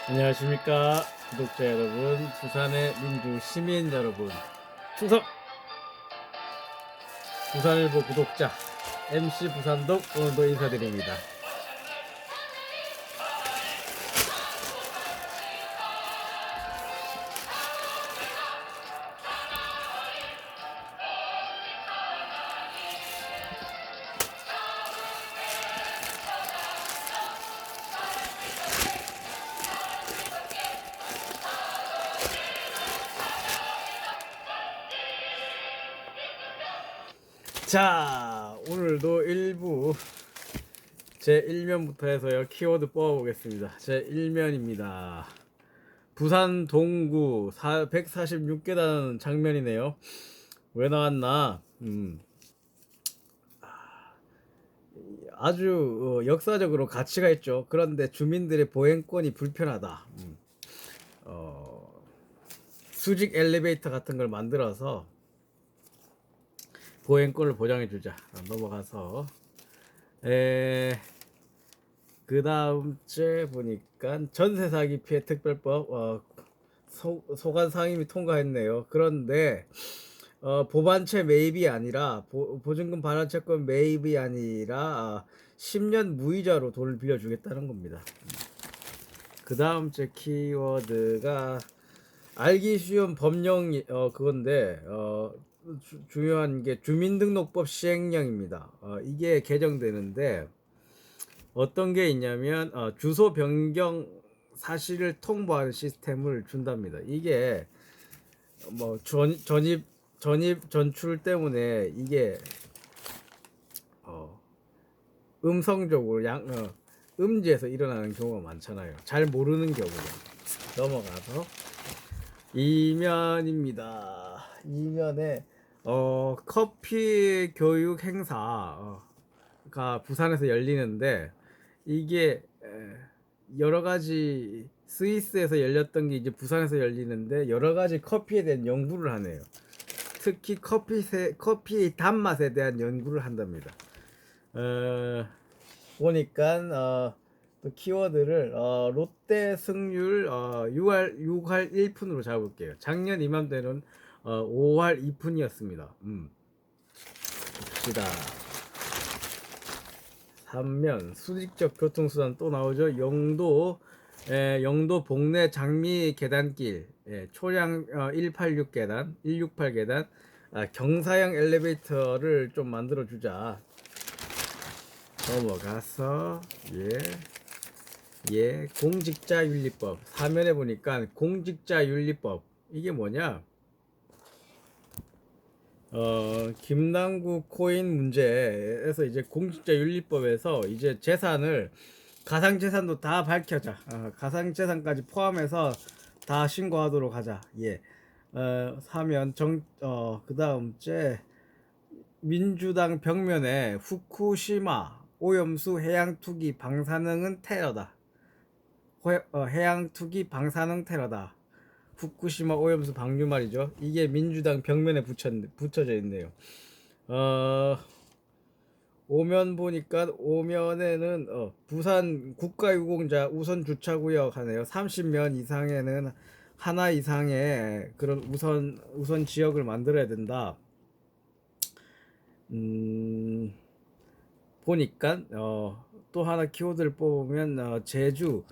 안녕하십니까 구독자 여러분, 부산의 민주 시민 여러분, 충성! 부산일보 구독자 MC 부산독 오늘도 인사드립니다. 자, 오늘도 일부 제 1면부터 해서요 키워드 뽑아보겠습니다. 제 1면입니다. 부산 동구 146계단 장면이네요. 왜 나왔나? 아주 역사적으로 가치가 있죠. 그런데 주민들의 보행권이 불편하다. 수직 엘리베이터 같은 걸 만들어서 보행권을 보장해주자. 넘어가서 그 다음 째 보니까 전세 사기 피해 특별법 소관 상임위 통과했네요. 그런데 보반채 매입이 아니라 보증금 반환채권 매입이 아니라 10년 무이자로 돈을 빌려주겠다는 겁니다. 그 다음 째 키워드가 알기 쉬운 법령 그건데 중요한 게 주민등록법 시행령입니다. 이게 개정되는데 어떤 게 있냐면 주소 변경 사실을 통보하는 시스템을 준답니다. 이게 뭐 전입 전출 때문에 이게 음성적으로 음지에서 일어나는 경우가 많잖아요. 잘 모르는 경우는. 넘어가서 이면입니다. 이면에 커피 교육 행사가 부산에서 열리는데 이게 여러 가지 스위스에서 열렸던 게 이제 부산에서 열리는데 여러 가지 커피에 대한 연구를 하네요. 특히 커피의 단맛에 대한 연구를 한답니다. 보니까 또 키워드를 롯데 승률 6할 1푼으로 잡을게요. 작년 이맘때는 5할 2푼이었습니다. 봅시다. 3면 수직적 교통수단 또 나오죠. 영도 복내 장미 계단길 초량 186계단 168계단 경사형 엘리베이터를 좀 만들어 주자. 넘어가서 공직자윤리법. 사면에 보니까 공직자윤리법 이게 뭐냐? 김남국 코인 문제에서 이제 공직자윤리법에서 이제 재산을 가상재산도 다 밝혀자. 가상재산까지 포함해서 다 신고하도록 하자. 사면 그 다음째 민주당 벽면에 후쿠시마 오염수 해양 투기 방사능은 테러다. 해양 투기 방사능 테러다. 후쿠시마 오염수 방류 말이죠. 이게 민주당 벽면에 붙여져 있네요. 오면 보니까 오면에는 부산 국가유공자 우선 주차구역 하네요. 30면 이상에는 하나 이상의 그런 우선 지역을 만들어야 된다. 보니까 또 하나 키워드를 뽑으면 제주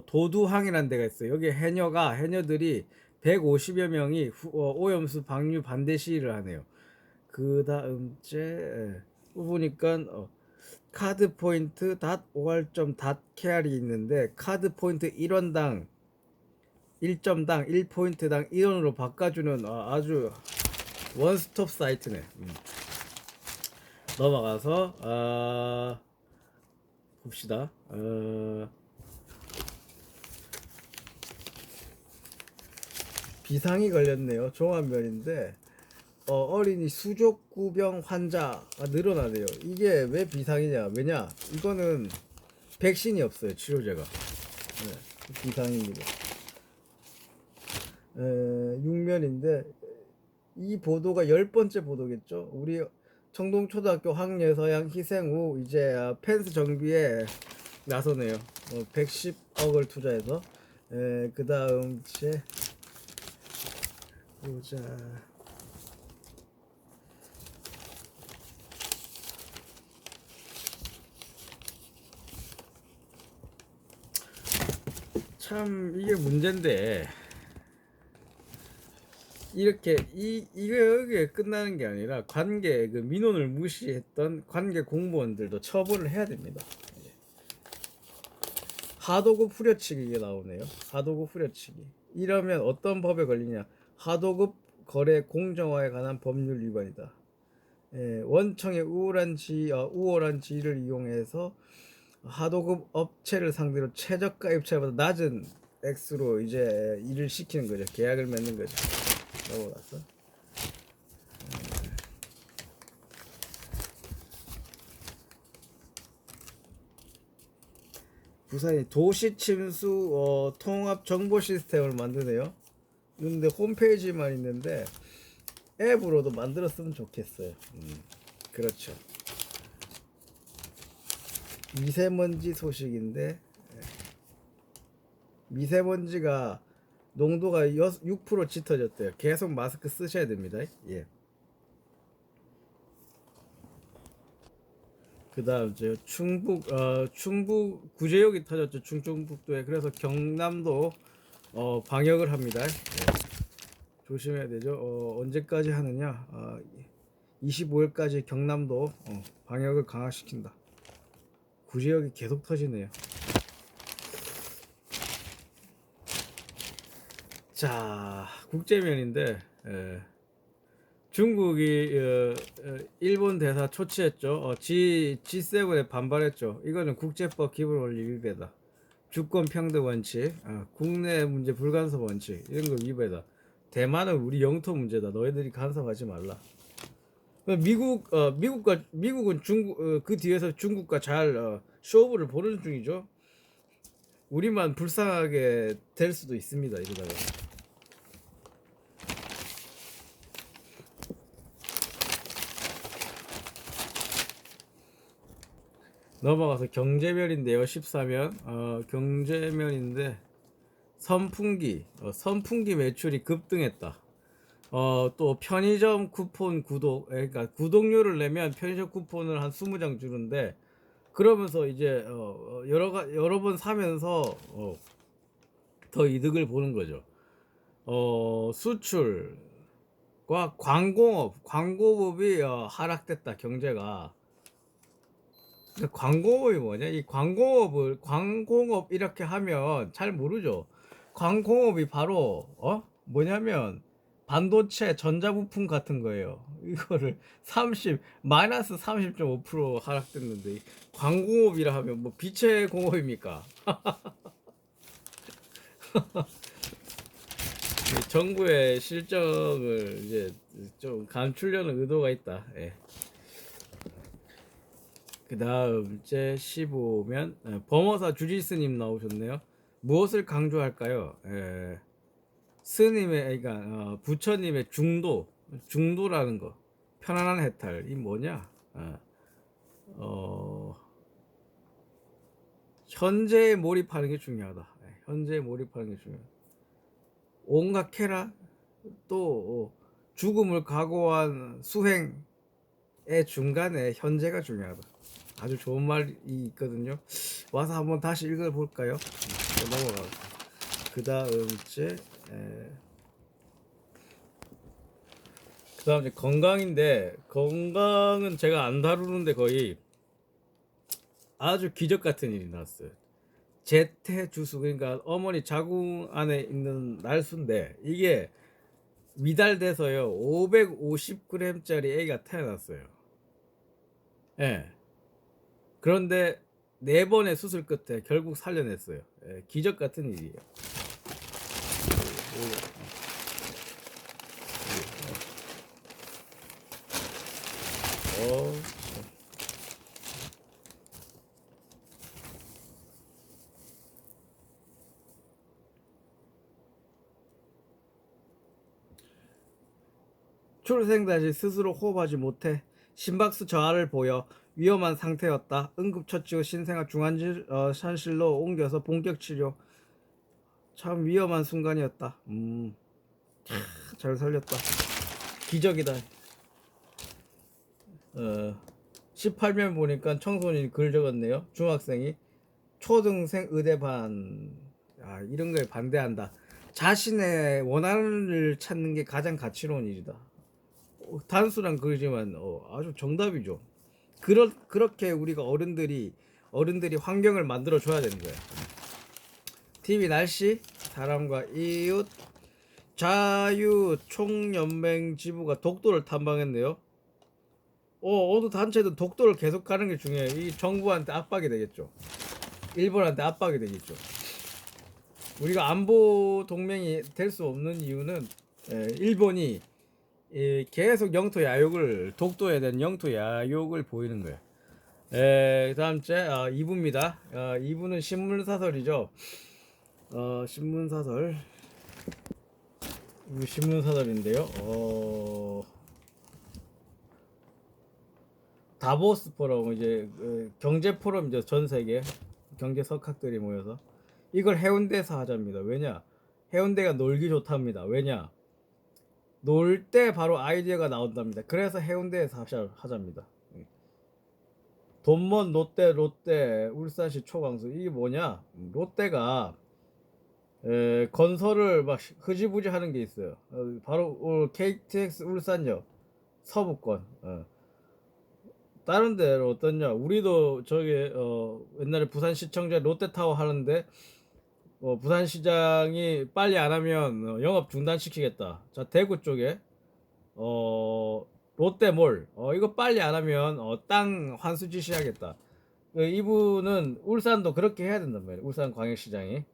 도두항이라는 데가 있어요. 여기 해녀들이 150여 명이 오염수 방류 반대 시위를 하네요. 그 다음째 보니까 카드 포인트 .5할점 .kr이 있는데 카드 포인트 1원당 1점당 1포인트당 1원으로 바꿔주는 아주 원스톱 사이트네. 넘어가서 봅시다. 비상이 걸렸네요. 종합면인데 어린이 수족구병 환자가 늘어나네요. 이게 왜 비상이냐? 왜냐? 이거는 백신이 없어요. 치료제가. 비상입니다. 6면인데 이 보도가 10번째 보도겠죠. 우리 청동초등학교 황예서양 희생 후 이제 펜스 정비에 나서네요. 110억을 투자해서. 그 다음 제 보자. 참 이게 문제인데, 이렇게 이게 끝나는 게 아니라 관계 그 민원을 무시했던 관계 공무원들도 처벌을 해야 됩니다. 하도급 후려치기 이게 나오네요. 하도급 후려치기. 이러면 어떤 법에 걸리냐? 하도급 거래 공정화에 관한 법률 위반이다. 원청의 우월한 지위를 이용해서 하도급 업체를 상대로 최저가 입찰보다 낮은 액수로 이제 일을 시키는 거죠. 계약을 맺는 거죠. 넘어가서. 부산이 도시 침수 통합 정보 시스템을 만드네요. 근데 홈페이지만 있는데 앱으로도 만들었으면 좋겠어요. 그렇죠. 미세먼지 소식인데, 미세먼지가 농도가 6% 짙어졌대요. 계속 마스크 쓰셔야 됩니다. 예. 그 다음 충북 구제역이 터졌죠. 충청북도에. 그래서 경남도 방역을 합니다. 조심해야 되죠. 언제까지 하느냐? 25일까지 경남도 방역을 강화시킨다. 구제역이 계속 터지네요. 자, 국제면인데, 중국이 일본 대사 초치했죠. G7에 반발했죠. 이거는 국제법 기본 원리 위배다. 주권 평등 원칙, 국내 문제 불간섭 원칙, 이런 거 위배다. 대만은 우리 영토 문제다. 너희들이 간섭하지 말라. 미국은 중국 그 뒤에서 중국과 잘 쇼부를 보는 중이죠. 우리만 불쌍하게 될 수도 있습니다. 이러다가. 넘어가서 경제면인데요. 14면 경제면인데 선풍기 매출이 급등했다. 또 편의점 쿠폰 그러니까 구독료를 내면 편의점 쿠폰을 한 20장 주는데, 그러면서 이제 여러 번 사면서 더 이득을 보는 거죠. 수출과 광고업이 하락됐다. 경제가. 광공업이 뭐냐? 이 광공업 이렇게 하면 잘 모르죠. 광공업이 바로 뭐냐면 반도체 전자부품 같은 거예요. 이거를 마이너스 30.5% 하락됐는데, 광공업이라 하면 뭐 빛의 공업입니까? 정부의 실적을 이제 좀 감추려는 의도가 있다. 예. 그 다음 제 15면 범어사 주지스님 나오셨네요. 무엇을 강조할까요? 스님의, 그러니까 부처님의 중도라는 거, 편안한 해탈, 이 뭐냐? 현재에 몰입하는 게 중요하다. 현재에 몰입하는 게 중요하다. 온갖 쾌락, 또 죽음을 각오한 수행의 중간에 현재가 중요하다. 아주 좋은 말이 있거든요. 와서 한번 다시 읽어볼까요? 넘어가. 그 다음째 건강인데, 건강은 제가 안 다루는데 거의 아주 기적 같은 일이 났어요. 제태주수, 그러니까 어머니 자궁 안에 있는 날수인데, 이게 미달돼서요 550g짜리 애가 태어났어요. 예. 그런데 4번의 수술 끝에 결국 살려냈어요. 기적 같은 일이에요. 출생 당시 스스로 호흡하지 못해 심박수 저하를 보여 위험한 상태였다. 응급처치 후 신생아 중환자실로 옮겨서 본격 치료. 참 위험한 순간이었다. 잘 살렸다. 기적이다. 18면 보니까 청소년이 글 적었네요. 중학생이 초등생 의대반. 이런 거에 반대한다. 자신의 원한을 찾는 게 가장 가치로운 일이다. 단순한 글이지만 아주 정답이죠. 그렇게 우리가 어른들이 환경을 만들어 줘야 되는 거야. TV 날씨, 사람과 이웃, 자유 총연맹 지부가 독도를 탐방했네요. 어느 단체든 독도를 계속 가는 게 중요해요. 이 정부한테 압박이 되겠죠. 일본한테 압박이 되겠죠. 우리가 안보 동맹이 될 수 없는 이유는 일본이 계속 영토 야욕을, 독도에 대한 영토 야욕을 보이는 거예요. 다음 째 2부입니다. 2부는 신문사설이죠. 신문사설인데요. 다보스 포럼, 이제 경제 포럼이죠. 전 세계 경제 석학들이 모여서 이걸 해운대에서 하자입니다. 왜냐? 해운대가 놀기 좋답니다. 왜냐? 놀 때 바로 아이디어가 나온답니다. 그래서 해운대에서 하자입니다. 돈먼 롯데 울산시 초강수. 이게 뭐냐? 롯데가 건설을 막 흐지부지 하는 게 있어요. 바로 KTX 울산역 서부권. 다른 데로 어떠냐? 우리도 저기 옛날에 부산시청자 롯데타워 하는데 부산시장이 빨리 안 하면 영업 중단시키겠다. 자, 대구 쪽에 롯데몰 이거 빨리 안 하면 땅 환수 지시하겠다. 이분은 울산도 그렇게 해야 된단 말이에요. 울산광역시장이.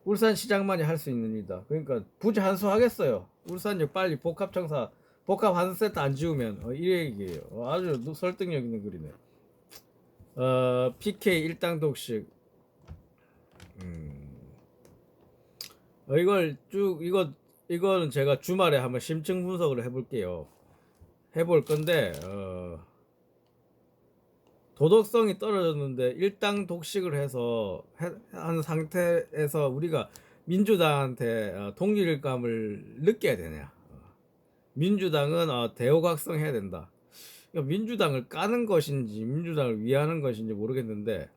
울산시장만이 할 수 있는 일이다. 그러니까 부지 환수하겠어요. 울산역 빨리 복합청사 복합 환수센터 안 지우면 이 얘기예요. 아주 설득력 있는 글이네. PK 일당 독식. 이거는 제가 주말에 한번 심층 분석을 해볼 건데 도덕성이 떨어졌는데 일당 독식을 해서 한 상태에서 우리가 민주당한테 동질감을 느껴야 되냐? 민주당은 대호각성 해야 된다. 그러니까 민주당을 까는 것인지 민주당을 위하는 것인지 모르겠는데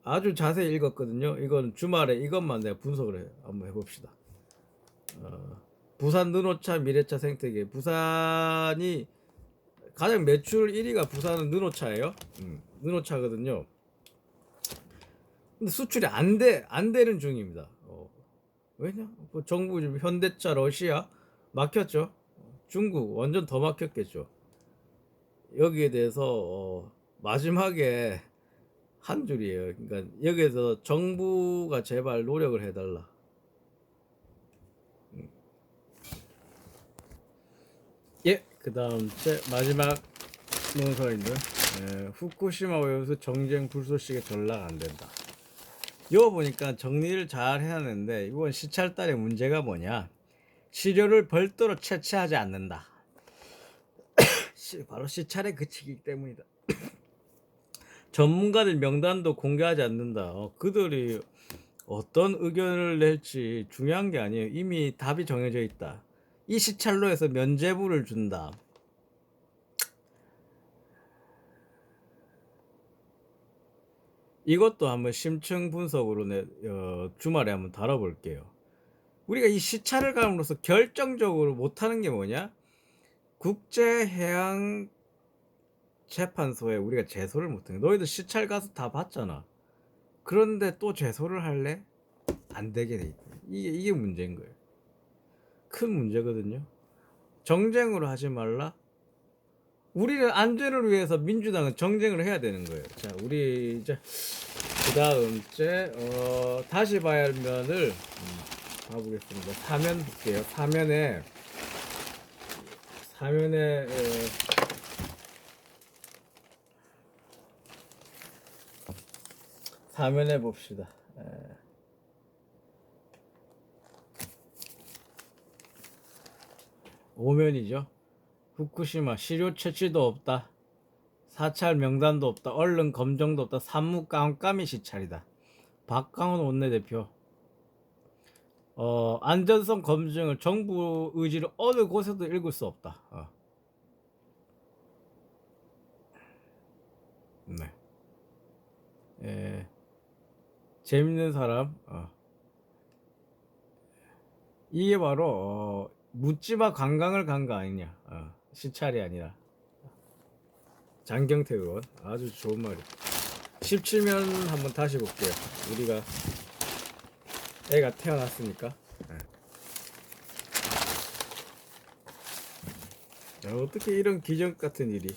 아주 자세히 읽었거든요. 이건 주말에 이것만 내가 분석을 한번 해봅시다. 부산 느노차 미래차 생태계. 부산이 가장 매출 1위가 부산은 느노차예요. 느노차거든요. 근데 수출이 안 되는 중입니다. 왜냐? 정부 지금 현대차, 러시아 막혔죠. 중국 완전 더 막혔겠죠. 여기에 대해서 마지막에 한 줄이에요. 그러니까 여기에서 정부가 제발 노력을 해달라. 그 다음 마지막 논설인데 후쿠시마 오염수 정쟁 불소식에 전락 안 된다. 이거 보니까 정리를 잘 해야 하는데 이번 시찰달의 문제가 뭐냐? 치료를 별도로 채취하지 않는다. 바로 시찰에 그치기 때문이다. 전문가들 명단도 공개하지 않는다. 그들이 어떤 의견을 낼지 중요한 게 아니에요. 이미 답이 정해져 있다. 이 시찰로 해서 면죄부를 준다. 이것도 한번 심층 분석으로 주말에 한번 다뤄볼게요. 우리가 이 시찰을 감으로써 결정적으로 못하는 게 뭐냐? 국제해양재판소에 우리가 제소를 못해. 너희들 시찰 가서 다 봤잖아. 그런데 또 제소를 할래? 안 되게 돼 있다. 이게 문제인 거예요. 큰 문제거든요. 정쟁으로 하지 말라. 우리는 안전을 위해서 민주당은 정쟁을 해야 되는 거예요. 자, 우리 이제 그 다음 째 다시 봐야 할 면을 봐보겠습니다. 사면 볼게요. 사면에 사면에 봅시다. 오면이죠. 후쿠시마 시료 채취도 없다. 사찰 명단도 없다. 언론 검정도 없다. 산무 깜깜이 시찰이다. 박강원 원내대표. 안전성 검증을 정부 의지를 어느 곳에도 읽을 수 없다. 네. 재밌는 사람. 이게 바로 묻지마 관광을 간 거 아니냐. 시찰이 아니라. 장경태 의원 아주 좋은 말이. 17면 한번 다시 볼게요. 우리가 애가 태어났으니까. 어떻게 이런 기적 같은 일이.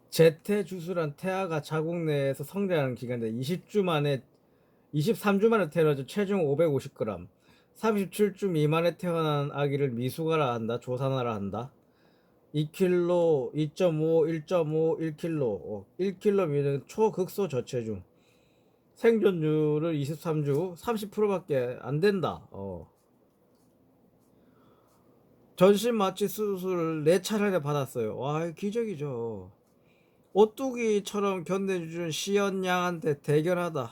제태 주술한 태아가 자국 내에서 성장하는 기간인데 23주 만에 태어나서 체중 550g, 37주 미만에 태어난 아기를 미숙아라 한다. 조산아라 한다. 2kg, 2.5, 1.5, 1kg, 1kg면 초극소 저체중. 생존율을 23주 30%밖에 안 된다. 전신 마취 수술을 4차례나 받았어요. 와, 기적이죠. 오뚜기처럼 견뎌준 시연양한테 대견하다.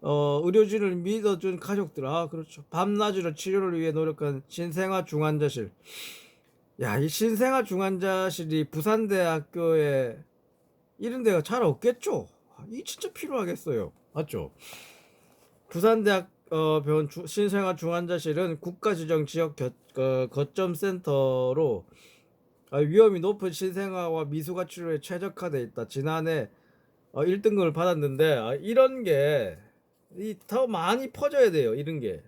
의료진을 믿어준 가족들. 그렇죠. 밤낮으로 치료를 위해 노력한 신생아 중환자실. 야, 이 신생아 중환자실이 부산대학교에 이런 데가 잘 없겠죠. 이 진짜 필요하겠어요. 맞죠? 부산대학 병원 신생아 중환자실은 국가지정 지역 거점 센터로 위험이 높은 신생아와 미숙아 치료에 최적화되어 있다. 지난해 1등급을 받았는데 이런 게 더 많이 퍼져야 돼요. 이런 게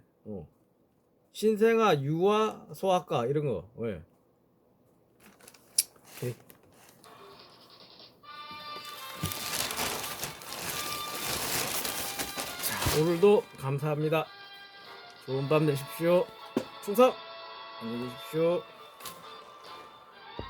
신생아 유아 소아과 이런 거. 네. 자, 오늘도 감사합니다. 좋은 밤 되십시오. 충성 안녕히 계십시오.